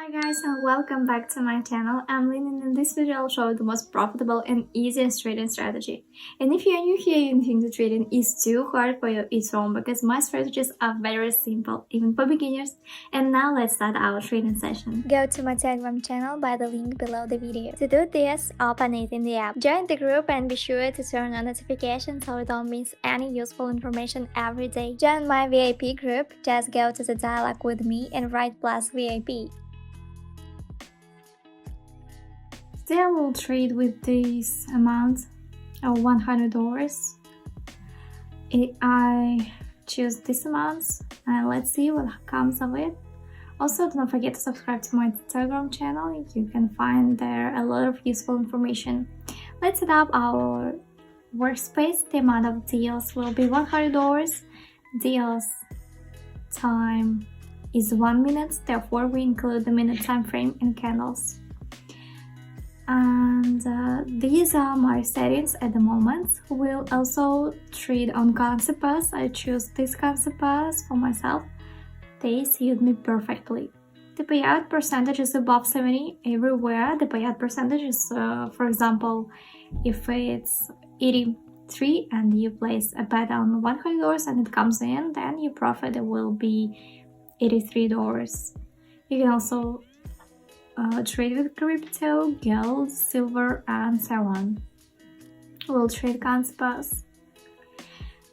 Hi guys and welcome back to my channel. I'm Lynn and in this video I'll show you the most profitable and easiest trading strategy. And if you're new here and think the trading is too hard for you, it's wrong because my strategies are very simple, even for beginners. And now let's start our trading session. Go to my Telegram channel by the link below the video. To do this, open it in the app. Join the group and be sure to turn on notifications so you don't miss any useful information every day. Join my VIP group, just go to the dialog with me and write +VIP. Today I will trade with this amount of $100. I choose this amount and let's see what comes of it. Also, don't forget to subscribe to my Telegram channel. You can find there a lot of useful information. Let's set up our workspace. The amount of deals will be $100. Deals time is 1 minute, therefore we include the minute time frame in candles. And these are my settings at the moment. We'll also trade on currency pairs. I choose this currency pairs for myself. They suit me perfectly. The payout percentage is above 70 everywhere. The payout percentage is, for example, if it's 83 and you place a bet on $100 and it comes in, then your profit will be $83. You can also trade with crypto, gold, silver, and so on. We'll trade currency pairs.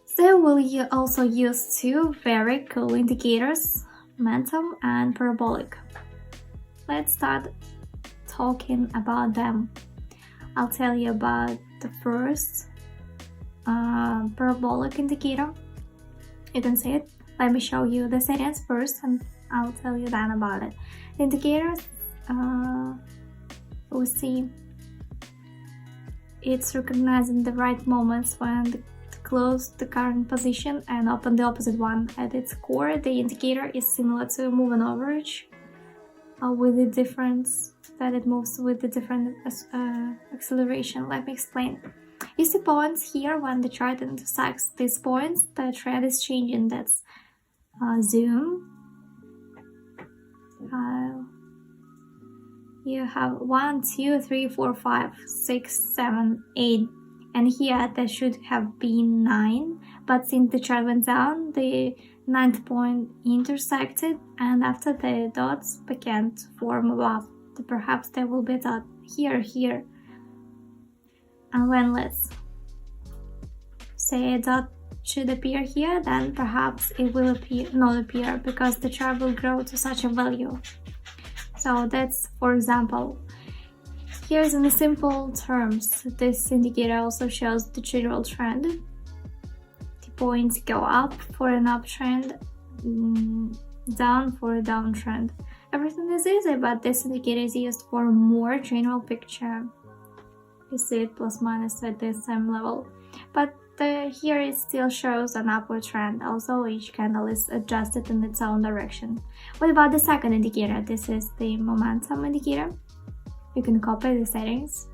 So we'll also use two very cool indicators, momentum and parabolic. Let's start talking about them. I'll tell you about the first parabolic indicator. You can see it. Let me show you the settings first and I'll tell you then about it. The indicators we see it's recognizing the right moments when to close the current position and open the opposite one. At its core, the indicator is similar to a moving average, with the difference that it moves with the different acceleration. Let me explain. You see points here. When the chart intersects these points, the trend is changing. That's zoom. You have 1, 2, 3, 4, 5, 6, 7, 8, and here there should have been 9, but since the chart went down, the 9th point intersected, and after the dots began to form above. Perhaps there will be a dot here, and when let's say a dot should appear here, then perhaps it will not appear because the chart will grow to such a value. So that's, for example, here's in simple terms. This indicator also shows the general trend. The points go up for an uptrend, down for a downtrend. Everything is easy, but this indicator is used for a more general picture. You see it plus minus at the same level. But here it still shows an upward trend, also each candle is adjusted in its own direction. What about the second indicator? This is the momentum indicator. You can copy the settings.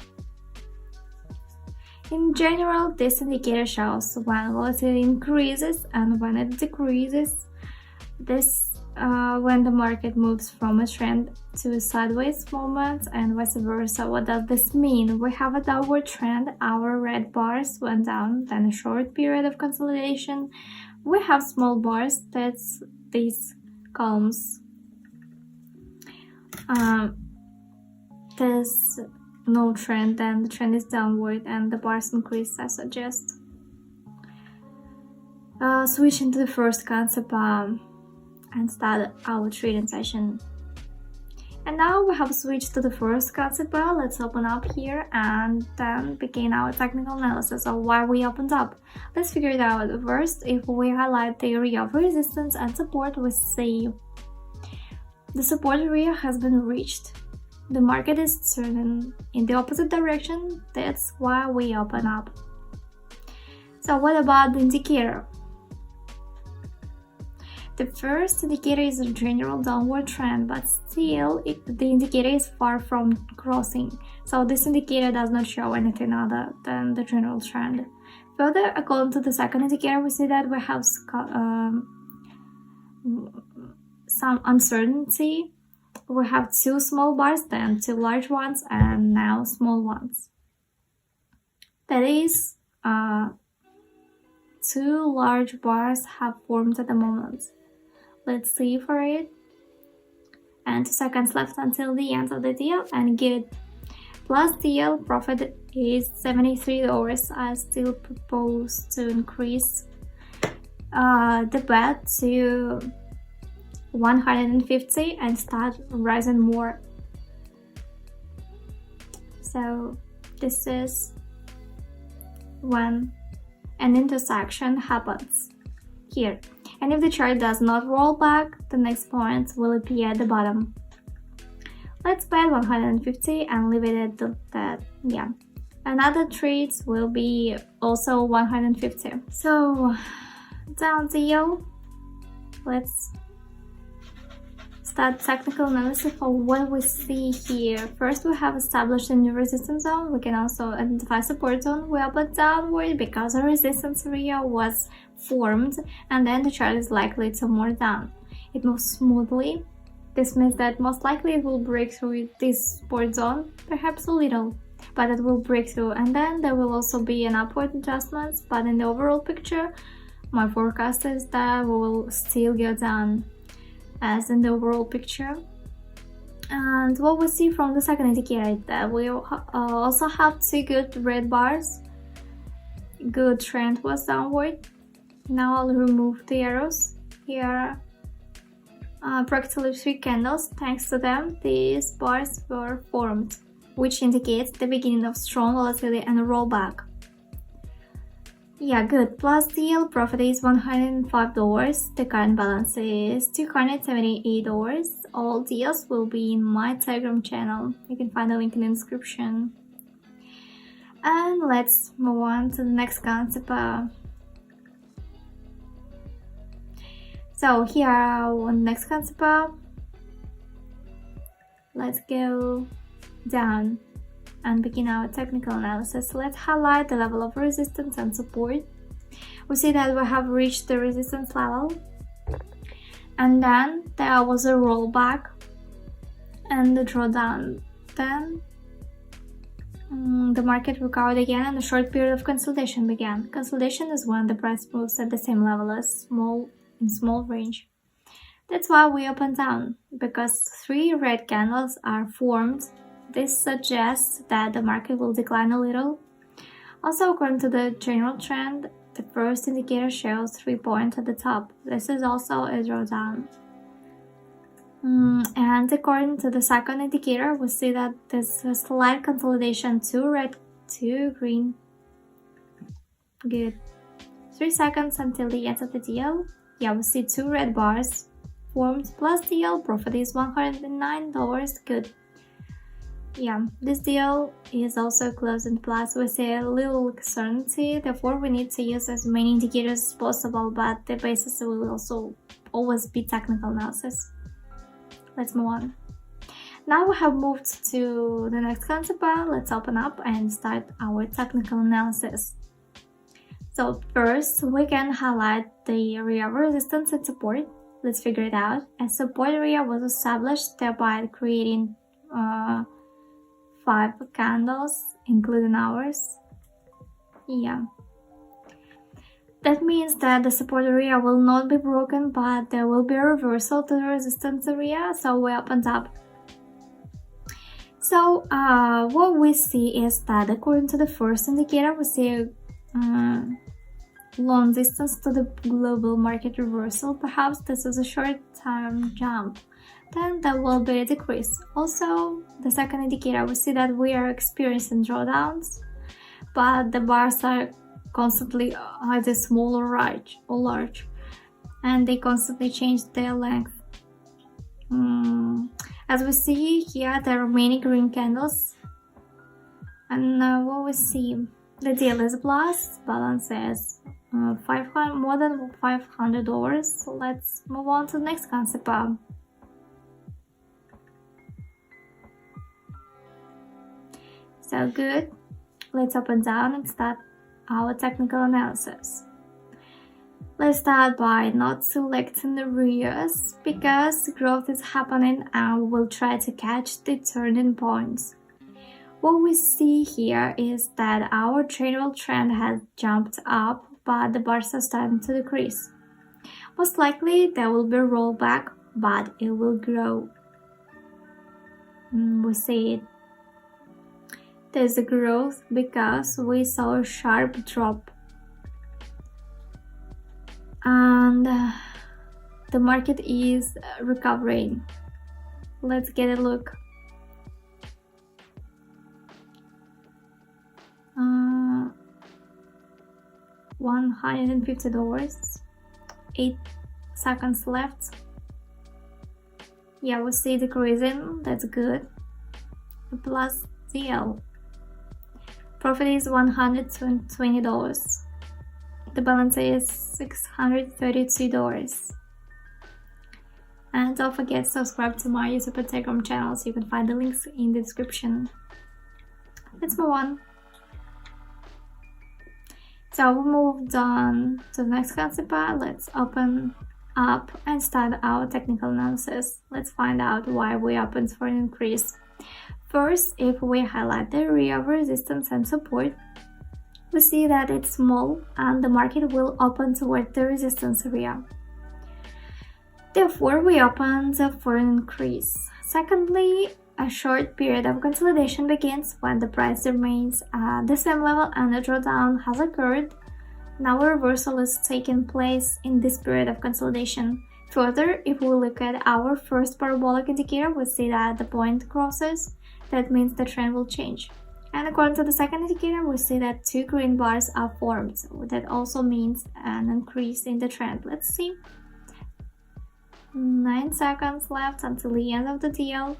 In general, this indicator shows when volatility increases and when it decreases. This when the market moves from a trend to a sideways movement and vice versa. What does this mean? We have a downward trend, our red bars went down, then a short period of consolidation. We have small bars, that's these columns. There's no trend, then the trend is downward and the bars increase, I suggest. Switching to the first concept and start our trading session. And now we have switched to the first concept bar. Let's open up here and then begin our technical analysis of why we opened up. Let's figure it out. First, if we highlight the area of resistance and support, we see the support area has been reached. The market is turning in the opposite direction. That's why we open up. So what about the indicator? The first indicator is a general downward trend, but still the indicator is far from crossing, so this indicator does not show anything other than the general trend. Further, according to the second indicator, we see that we have some uncertainty we have 2 small bars, then 2 large ones, and now small ones. That is, 2 large bars have formed at the moment. Let's see for it. And 2 seconds left until the end of the deal, and good. Plus deal profit is $73. I still propose to increase the bet to 150 and start rising more. So this is when an intersection happens here, and if the chart does not roll back, the next point will appear at the bottom. Let's bet 150 and leave it at that. Yeah, another trade will be also 150. So down deal. Let's start technical analysis for what we see here. First, we have established a new resistance zone. We can also identify support zone. We opened downward because a resistance area was formed, and then the chart is likely to move down. It moves smoothly. This means that most likely it will break through this support zone, perhaps a little, but it will break through, and then there will also be an upward adjustment. But in the overall picture, my forecast is that we will still go down as in the overall picture. And what we see from the second indicator is that we also have 2 good red bars. Good trend was downward. Now I'll remove the arrows. Here are practically 3 candles. Thanks to them, these bars were formed, which indicates the beginning of strong volatility and a rollback. Yeah, good. Plus deal profit is $105. The current balance is $278. All deals will be in my Telegram channel. You can find the link in the description. And let's move on to the next concept. So here on the next concept, let's go down and begin our technical analysis. Let's highlight the level of resistance and support. We see that we have reached the resistance level, and then there was a rollback and the drawdown. Then the market recovered again and a short period of consolidation began. Consolidation is when the price moves at the same level as small range. That's why we opened down, because 3 red candles are formed. This suggests that the market will decline a little. Also, according to the general trend, the first indicator shows 3 points at the top. This is also a drawdown. And according to the second indicator, we see that there's a slight consolidation, 2 red, 2 green. Good. 3 seconds until the end of the deal. Yeah, we see 2 red bars formed. Plus deal profit is $109. Good. Yeah, this deal is also closed in plus. We see a little uncertainty, therefore we need to use as many indicators as possible, but the basis will also always be technical analysis. Let's move on. Now we have moved to the next concept. Let's open up and start our technical analysis. So first, we can highlight the area of resistance and support. Let's figure it out. A support area was established, thereby creating 5 candles, including ours. Yeah. That means that the support area will not be broken, but there will be a reversal to the resistance area, so we opened up. So what we see is that according to the first indicator, we see a long distance to the global market reversal. Perhaps this is a short-term jump. Then there will be a decrease. Also, the second indicator, we see that we are experiencing drawdowns, but the bars are constantly either small or large, and they constantly change their length. As we see here, there are many green candles, and what we see, the deal is plus, balance is more than $500. So let's move on to the next concept. So good. Let's open down and start our technical analysis. Let's start by not selecting the areas because growth is happening and we'll try to catch the turning points. What we see here is that our general trend has jumped up, but the bars are starting to decrease. Most likely there will be a rollback, but it will grow. We see it. There's a growth because we saw a sharp drop. And the market is recovering. Let's get a look. $150. 8 seconds left. Yeah, we see decreasing. That's good. Plus deal. Profit is $120. The balance is $632. And don't forget to subscribe to my YouTube and Telegram channels. You can find the links in the description. Let's move on. So we moved on to the next concept. Let's open up and start our technical analysis. Let's find out why we opened for an increase. First, if we highlight the area of resistance and support, we see that it's small and the market will open toward the resistance area. Therefore, we opened for an increase. Secondly, a short period of consolidation begins when the price remains at the same level and a drawdown has occurred. Now a reversal is taking place in this period of consolidation. Further, if we look at our first parabolic indicator, we see that the point crosses. That means the trend will change. And according to the second indicator, we see that 2 green bars are formed. That also means an increase in the trend. Let's see. 9 seconds left until the end of the deal.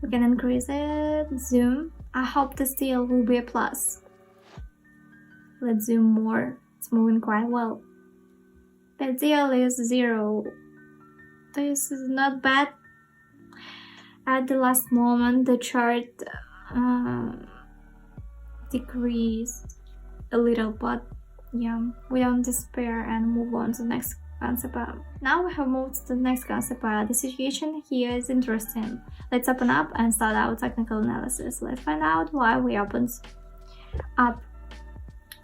We can increase it. Zoom. I hope this deal will be a plus. Let's zoom more. It's moving quite well. The deal is 0. This is not bad. At the last moment, the chart decreased a little, but yeah, we don't despair and move on to the next concept. Now we have moved to the next concept. The situation here is interesting. Let's open up and start our technical analysis. Let's find out why we opened up.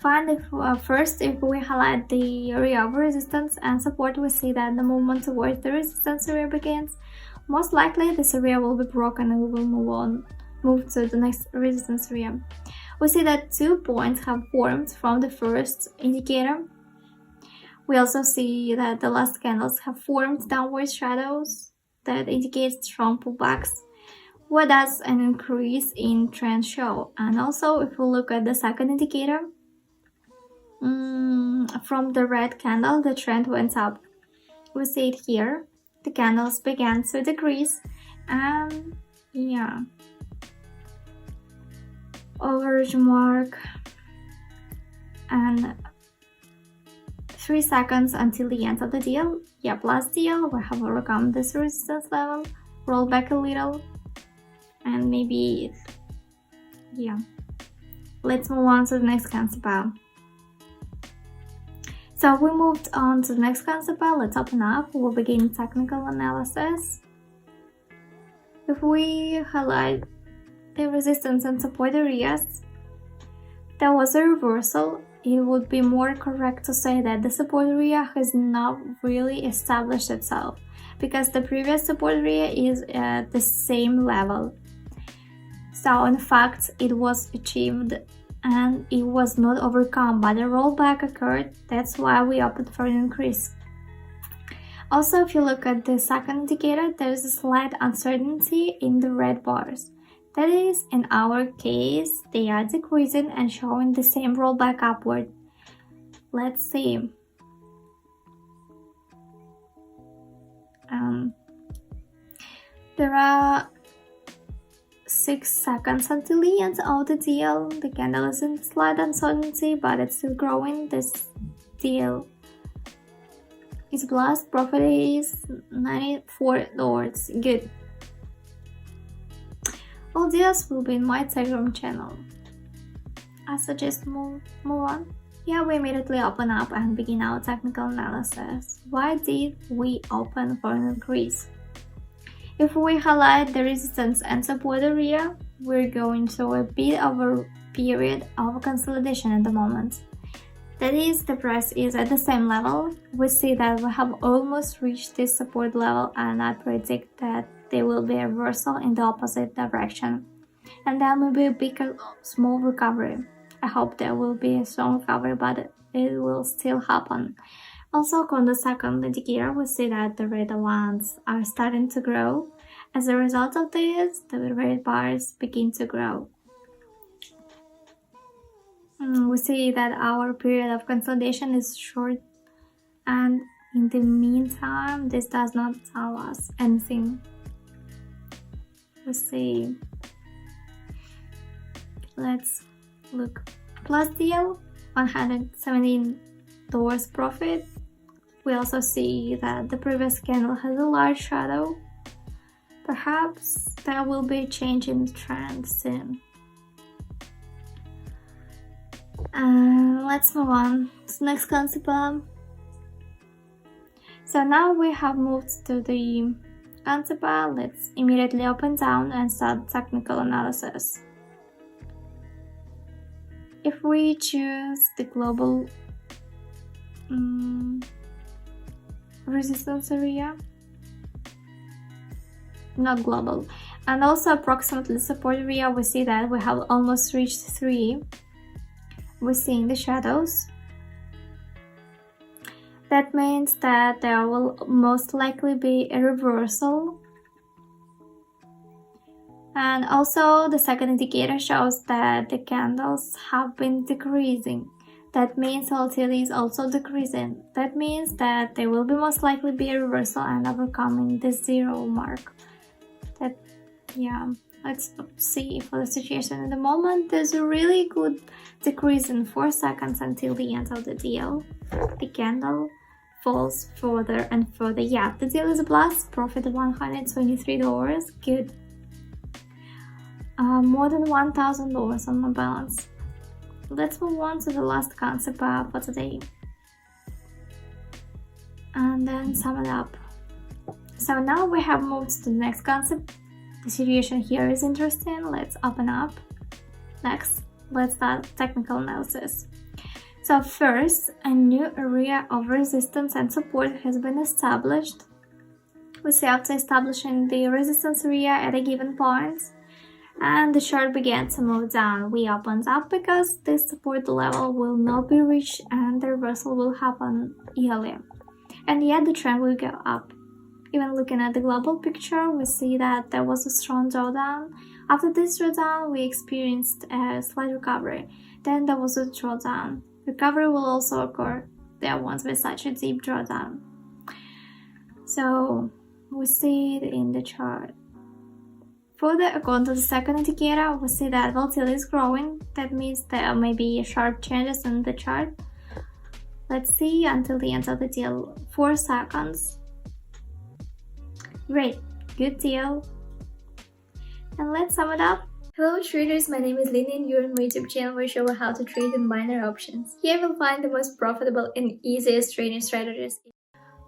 First, if we highlight the area of resistance and support, we see that the movement towards the resistance area begins. Most likely, this area will be broken and we will move to the next resistance area. We see that 2 points have formed from the first indicator. We also see that the last candles have formed downward shadows that indicate strong pullbacks. What does an increase in trend show? And also, if we look at the second indicator, from the red candle, the trend went up. We see it here. The candles began to decrease, and yeah, average mark and 3 seconds until the end of the deal. Yeah, plus deal. We have overcome this resistance level, roll back a little, and maybe yeah. Let's move on to the next concept. So we moved on to the next concept. Let's open up. We'll begin technical analysis. If we highlight the resistance and support areas, there was a reversal. It would be more correct to say that the support area has not really established itself because the previous support area is at the same level. So in fact, it was achieved and it was not overcome, but a rollback occurred. That's why we opted for an increase. Also, if you look at the second indicator, there is a slight uncertainty in the red bars. That is, in our case, they are decreasing and showing the same rollback upward. Let's see. There are 6 seconds until the end of the deal. The candle is in slight uncertainty, but it's still growing. This deal is blessed. Profit is $94. Good. All deals will be in my Telegram channel. I suggest move on. Here we immediately open up and begin our technical analysis. Why did we open for an increase? If we highlight the resistance and support area, we're going through a bit of a period of consolidation at the moment. That is, the price is at the same level. We see that we have almost reached this support level, and I predict that there will be a reversal in the opposite direction. And there may be a big or small recovery. I hope there will be a strong recovery, but it will still happen. Also, on the second indicator, we see that the red lines are starting to grow. As a result of this, the red bars begin to grow. We see that our period of consolidation is short, and in the meantime, this does not tell us anything. We see. Let's look. Plus deal, $117 profit. We also see that the previous candle has a large shadow. Perhaps there will be a change in the trend soon. Let's move on to the next concept. So now we have moved to the concept. Let's immediately open down and start technical analysis. If we choose the global resistance area, not global, and also approximately support area, we see that we have almost reached 3. We're seeing the shadows. That means that there will most likely be a reversal. And also the second indicator shows that the candles have been decreasing. That means volatility is also decreasing. That means that there will be most likely be a reversal and overcoming the 0 mark. Let's see for the situation at the moment. There's a really good decrease in 4 seconds until the end of the deal. The candle falls further and further. Yeah, the deal is a plus. Profit $123. Good. More than $1,000 on my balance. Let's move on to the last concept for today. And then sum it up. So now we have moved to the next concept. The situation here is interesting. Let's open up. Next, let's start technical analysis. So first, a new area of resistance and support has been established. We see after establishing the resistance area at a given point, and the chart began to move down. We opened up because this support level will not be reached and the reversal will happen earlier. And yet the trend will go up. Even looking at the global picture, we see that there was a strong drawdown. After this drawdown, we experienced a slight recovery. Then there was a drawdown. Recovery will also occur there once with such a deep drawdown. So we see it in the chart. Further, according to the second indicator, we see that volatility is growing. That means there may be sharp changes in the chart. Let's see until the end of the deal. 4 seconds. Great, good deal. And let's sum it up. Hello traders, my name is Lynn and you're on my YouTube channel where I show you how to trade in minor options. Here you'll find the most profitable and easiest trading strategies.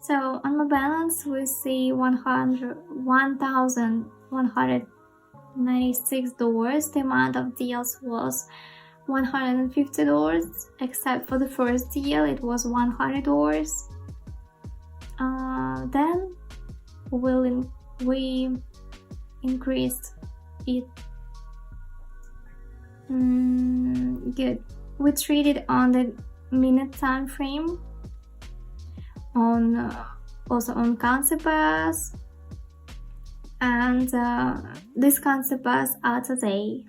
So on my balance we see $1,196. The amount of deals was $150, except for the first deal it was $100. Then we increased it. Good. We traded on the minute time frame, on also on concept pairs, and these concept pairs are today.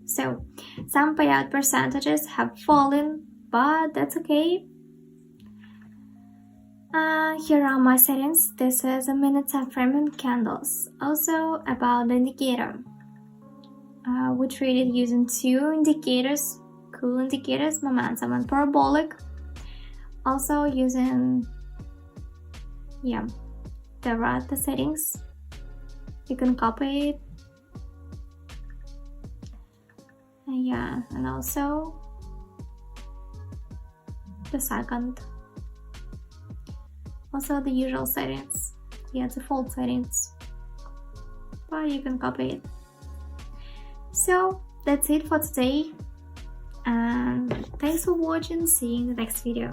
So some payout percentages have fallen, but that's okay. Here are my settings. This is a minute time frame and candles. Also about the indicator. We traded using 2 indicators, cool indicators, momentum and parabolic. Also using, there are the settings. You can copy it. Yeah, and also the second. Also the usual settings. Yeah, default settings. But you can copy it. So that's it for today. And thanks for watching. See you in the next video.